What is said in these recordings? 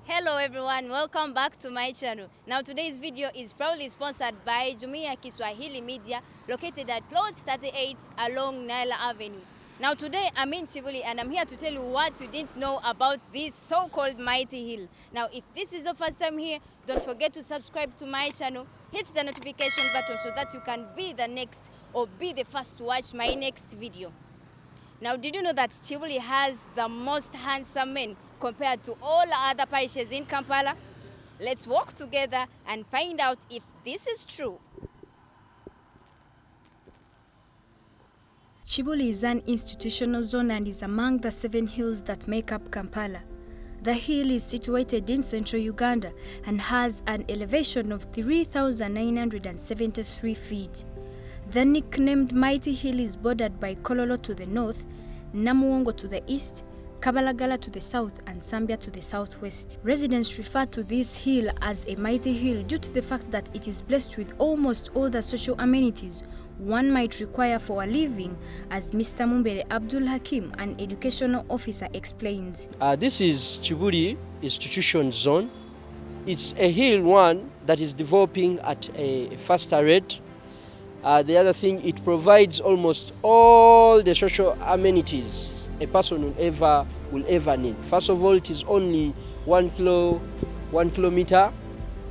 Hello everyone, welcome back to my channel. Now today's video is proudly sponsored by Jumuiya Kiswahili Media located at plot 38 along Naila Avenue. Now today I'm in Kibuli and I'm here to tell you what you didn't know about this so-called mighty hill. Now if this is your first time here, don't forget to subscribe to my channel, hit the notification button so that you can be the next or be the first to watch my next video. Now, did you know that Kibuli has the most handsome men compared to all other parishes in Kampala? Let's walk together and find out if this is true. Kibuli is an institutional zone and is among the 7 hills that make up Kampala. The hill is situated in central Uganda and has an elevation of 3,973 feet. The nicknamed Mighty Hill is bordered by Kololo to the north, Namuwongo to the east, Kabalagala to the south, and Sambia to the southwest. Residents refer to this hill as a mighty hill due to the fact that it is blessed with almost all the social amenities one might require for a living, as Mr. Mumbere Abdul Hakim, an educational officer, explains. This is Kibuli Institution Zone. It's a hill one that is developing at a faster rate. The other thing, it provides almost all the social amenities a person will ever need. First of all, it is only 1 kilometer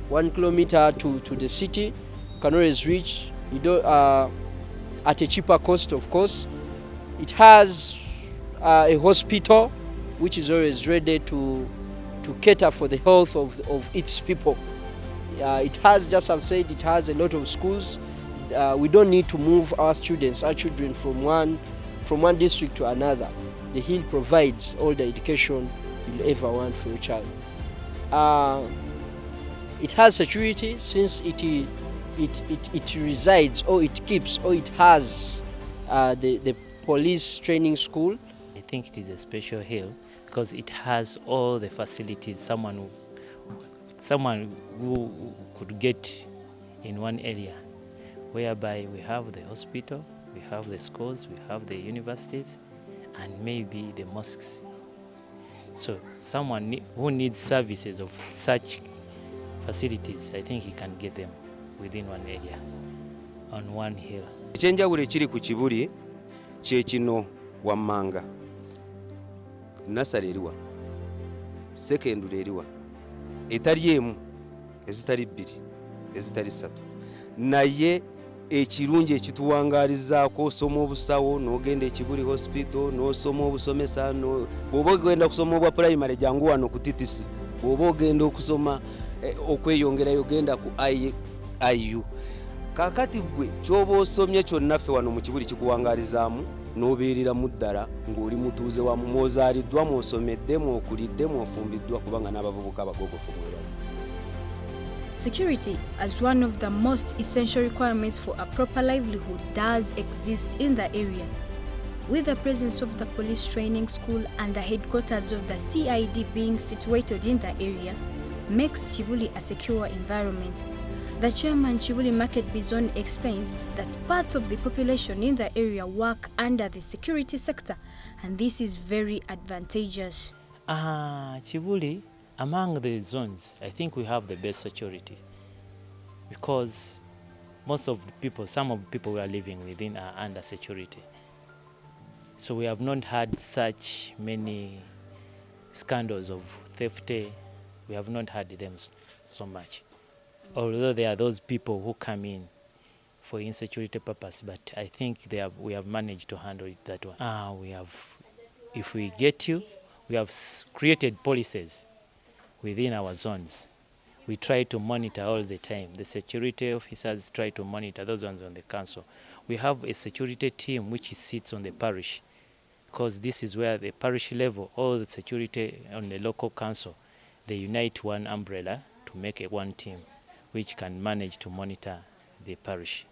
to the city. You can always reach at a cheaper cost, of course. It has a hospital which is always ready to cater for the health of its people. It has, just I've said, it has a lot of schools. We don't need to move our children from one district to another. The hill provides all the education you'll ever want for your child. It has security since it resides, or it keeps, or it has the police training school. I think it is a special hill because it has all the facilities someone who could get in one area, whereby we have the hospital, we have the schools, we have the universities, and maybe the mosques. So someone who needs services of such facilities, I think he can get them within one area, on one hill. Ekyenjawulo ekiri ku Kibuli kye kino wammanga. Nasale eriwa, secondary eriwa, etali emu, ezitali bbiri, ezitali ssatu. Naye ekirungi ekituwangaalizaako osoma obusawo n'ogenda e Kibuli hospital n'osoma obusomesa bw'oba ogenda kusoma obwa primary jangu wano ku TTC, bw'oba ogenda okusoma okweyongerayo genda ku IU. Kakati gwe ky'oba osomye kyonna ffe wano mu Kibuli kikuwangaalizaamu n'obeereramu ddala ng'oli mutuuze wamu, mwozaaliddwa, mwosomedde, mwokulidde, mwofumbiddwa, kubanga n'abavubuka abagogofu mwebali. Security, as one of the most essential requirements for a proper livelihood, does exist in the area. With the presence of the police training school and the headquarters of the CID being situated in the area, makes Kibuli a secure environment. The chairman Kibuli Market Bizone explains that part of the population in the area work under the security sector, and this is very advantageous. Kibuli, among the zones, I think we have the best security because some of the people we are living within are under security. So we have not had such many scandals of theft. We have not had them so much. Although there are those people who come in for insecurity purpose, but I think we have managed to handle it that way. If we get you, we have created policies within our zones. We try to monitor all the time. The security officers try to monitor those ones on the council. We have a security team which sits on the parish, because this is where the parish level, all the security on the local council, they unite one umbrella to make one team which can manage to monitor the parish.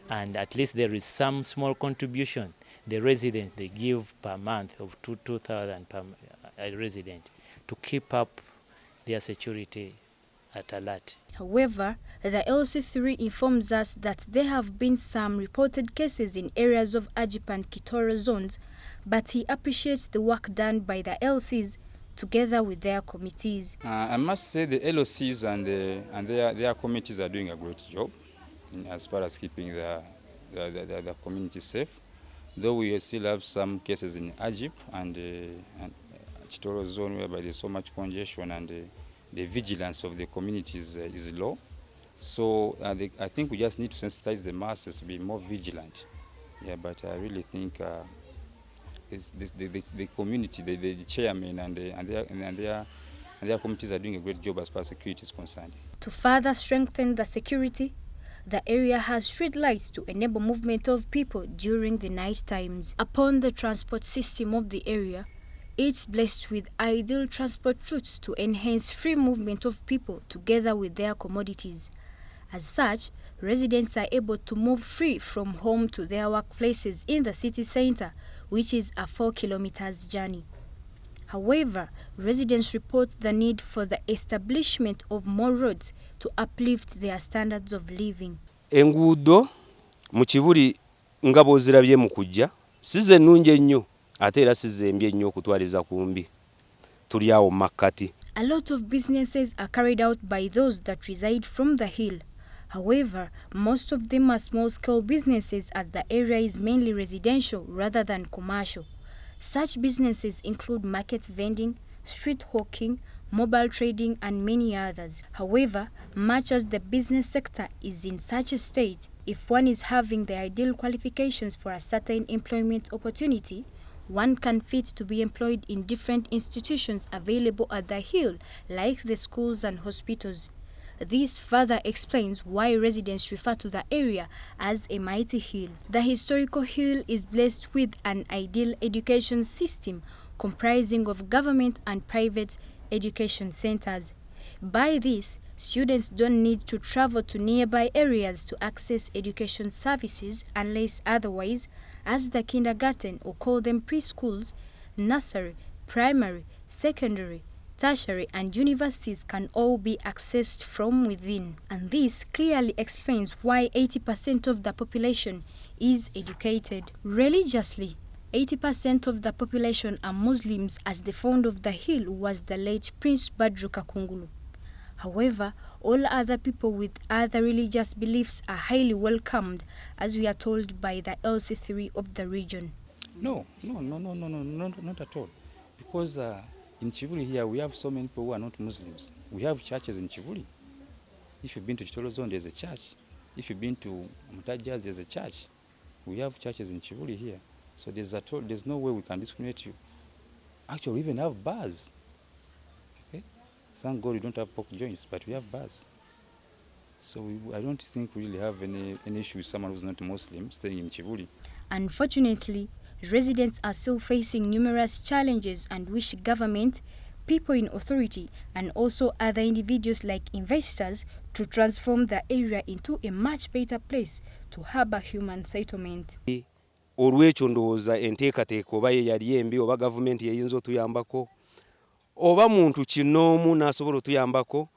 And at least there is some small contribution the residents they give per month of 2,000 per resident to keep up their security at alert. However, the LC3 informs us that there have been some reported cases in areas of Ajip and Kitoro zones, but he appreciates the work done by the LCs together with their committees. I must say the LOCs and their committees are doing a great job as far as keeping the community safe. Though we still have some cases in Ajip and Chitoro zone whereby there's so much congestion and the vigilance of the community is low. So I think we just need to sensitize the masses to be more vigilant. Yeah, but I really think the community, the chairman and their committees are doing a great job as far as security is concerned. To further strengthen the security, the area has street lights to enable movement of people during the night times. Upon the transport system of the area, it's blessed with ideal transport routes to enhance free movement of people together with their commodities. As such, residents are able to move free from home to their workplaces in the city center, which is a 4 kilometers journey. However, residents report the need for the establishment of more roads to uplift their standards of living. Enguudo mu Kibuli nga bw'ozirabye mu kujja size nnungi ennyo ate era sizembye nnyo okutwaliza kumbi. Tuli awo makkati. A lot of businesses are carried out by those that reside from the hill. However, most of them are small-scale businesses as the area is mainly residential rather than commercial. Such businesses include market vending, street hawking, mobile trading and many others. However, much as the business sector is in such a state, if one is having the ideal qualifications for a certain employment opportunity, one can fit to be employed in different institutions available at the hill, like the schools and hospitals. This further explains why residents refer to the area as a mighty hill. The historical hill is blessed with an ideal education system comprising of government and private education centers. By this, students don't need to travel to nearby areas to access education services unless otherwise, as the kindergarten, or call them preschools, nursery, primary, secondary, tertiary and universities can all be accessed from within. And this clearly explains why 80% of the population is educated. Religiously, 80% of the population are Muslims, as the founder of the hill was the late Prince Badru Kakungulu. However, all other people with other religious beliefs are highly welcomed, as we are told by the LC3 of the region. No, not at all. Because in Kibuli here, we have so many people who are not Muslims. We have churches in Kibuli. If you've been to Chitoro Zone, there's a church. If you've been to Mutajas, there's a church. We have churches in Kibuli here. So there's no way we can discriminate you. Actually, we even have bars. Okay? Thank God we don't have pork joints, but we have bars. So I don't think we really have any issue with someone who's not Muslim staying in Kibuli. Unfortunately, residents are still facing numerous challenges and wish government, people in authority, and also other individuals like investors to transform the area into a much better place to harbour human settlement. Olwekyo ndowooza enteekateeka oba ye yali embi oba gavumenti yeyinza otuyambako oba muntu kinoomu n'asobola otuyambako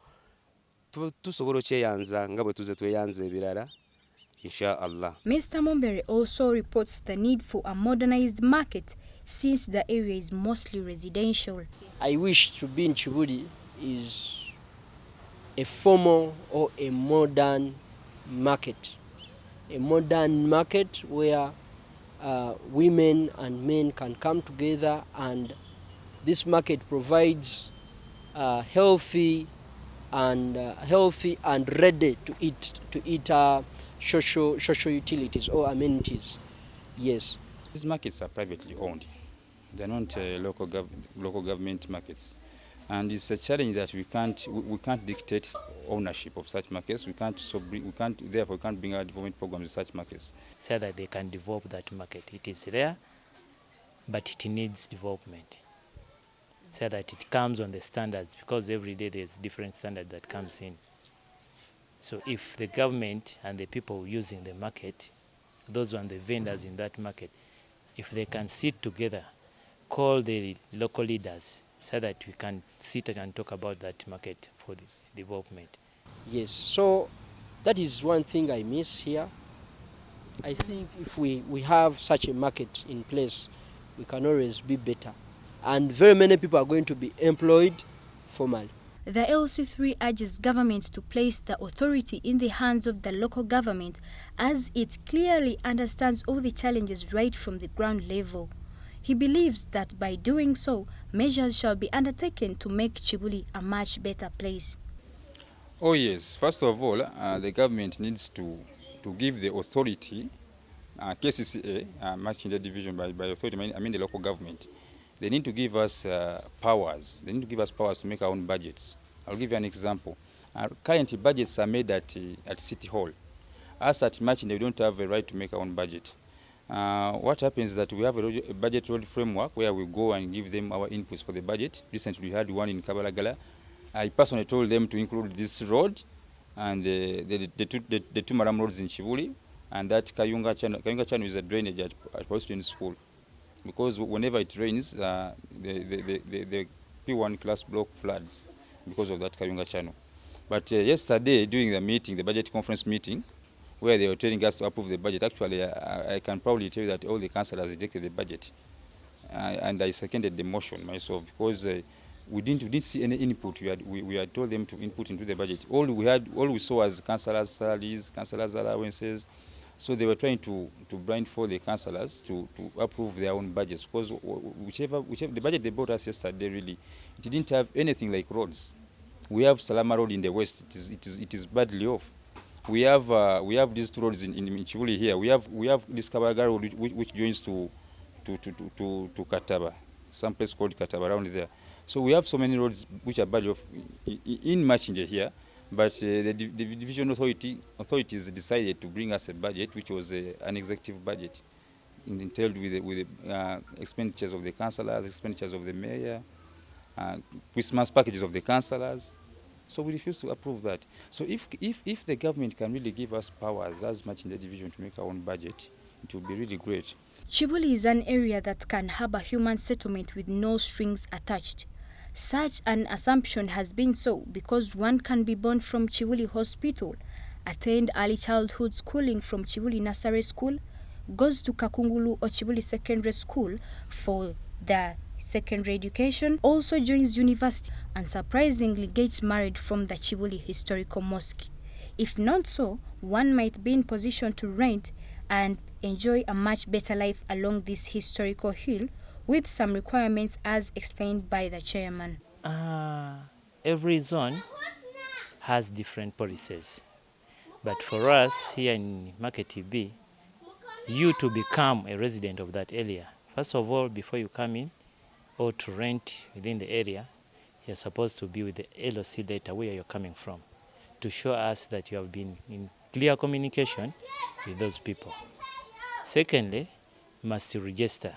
tusobola okyeyanza nga bwe tuze tweyanza ebirala. Inshallah. Mr. Mumbere also reports the need for a modernized market since the area is mostly residential. I wish to be in Kibuli is a formal or a modern market. A modern market where women and men can come together, and this market provides healthy and ready to eat social utilities or amenities. Yes. These markets are privately owned. They're not local government markets. And it's a challenge that we can't dictate ownership of such markets. Therefore we can't bring out development programs in such markets. So that they can develop that market. It is there, but it needs development. So that it comes on the standards, because every day there's different standard that comes in. So if the government and the people using the market, those are the vendors in that market, if they can sit together, call the local leaders so that we can sit and talk about that market for the development. Yes, so that is one thing I miss here. I think if we have such a market in place, we can always be better. and very many people are going to be employed formally. The LC3 urges government to place the authority in the hands of the local government as it clearly understands all the challenges right from the ground level. He believes that by doing so, measures shall be undertaken to make Kibuli a much better place. Oh yes, first of all, the government needs to give the authority, KCCA, much in the division by authority, I mean the local government. They need to give us powers. They need to give us powers to make our own budgets. I'll give you an example. Currently, budgets are made at City Hall. Us at Machin, we don't have a right to make our own budget. What happens is that we have a budget road framework where we go and give them our inputs for the budget. Recently, we had one in Kabalagala. I personally told them to include this road and the two Maram roads in Kibuli, and that Kayunga Channel. Kayunga Channel is a drainage at Post School. Because whenever it rains, the P1 class block floods because of that Kayunga Channel. But yesterday, during the meeting, the budget conference meeting, where they were telling us to approve the budget, actually, I can probably tell you that all the councillors rejected the budget. And I seconded the motion myself because we didn't see any input. We had told them to input into the budget. All we saw was councillors' salaries, councillors' allowances. So they were trying to blindfold the councillors to approve their own budgets, because whichever the budget they brought us yesterday, really, it didn't have anything like roads. We have Salama Road in the west. It is badly off. We have these two roads in Kibuli here. We have this Kabaga Road which joins to Kataba, some place called Kataba around there. So we have so many roads which are badly off in Machinje here. But the division authorities decided to bring us a budget which was an executive budget, entailed with the expenditures of the councillors, expenditures of the mayor, Christmas packages of the councillors. So we refuse to approve that. So if the government can really give us powers as much in the division to make our own budget, it would be really great. Kibuli is an area that can have a human settlement with no strings attached. Such an assumption has been so because one can be born from Kibuli Hospital, attend early childhood schooling from Kibuli Nursery School, goes to Kakungulu or Kibuli Secondary School for the secondary education, also joins university and surprisingly gets married from the Kibuli Historical Mosque. If not so, one might be in position to rent and enjoy a much better life along this historical hill, with some requirements as explained by the chairman. Every zone has different policies. But for us here in Market B, you to become a resident of that area, first of all, before you come in or to rent within the area, you're supposed to be with the LOC letter where you're coming from to show us that you have been in clear communication with those people. Secondly, you must register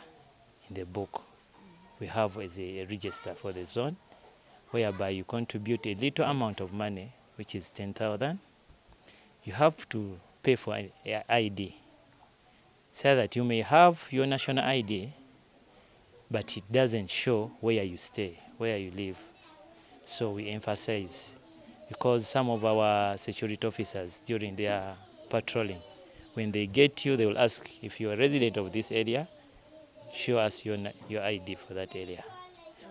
in the book. We have a register for the zone whereby you contribute a little amount of money, which is 10,000. You have to pay for an ID so that you may have your national ID, but it doesn't show where you stay, where you live. So we emphasize, because some of our security officers during their patrolling, when they get you, they will ask if you're a resident of this area, show us your ID for that area,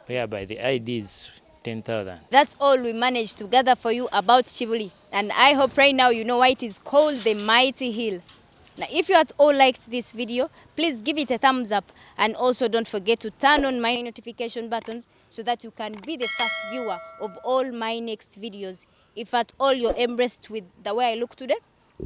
whereby the ID is 10,000. That's all we managed to gather for you about Kibuli, and I hope right now you know why it is called the Mighty Hill. Now, if you at all liked this video, please give it a thumbs up, and also don't forget to turn on my notification buttons so that you can be the first viewer of all my next videos. If at all you're impressed with the way I look today,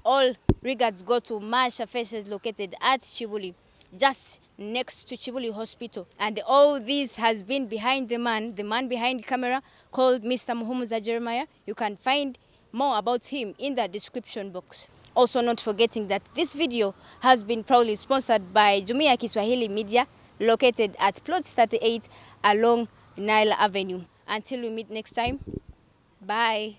all regards go to Masha Faces located at Kibuli, just next to Kibuli Hospital. And all this has been behind the man behind camera, called Mr. Muhumuza Jeremiah. You can find more about him in the description box. Also not forgetting that this video has been proudly sponsored by Jumuiya Kiswahili Media, located at plot 38 along Nile Avenue. Until we meet next time, bye.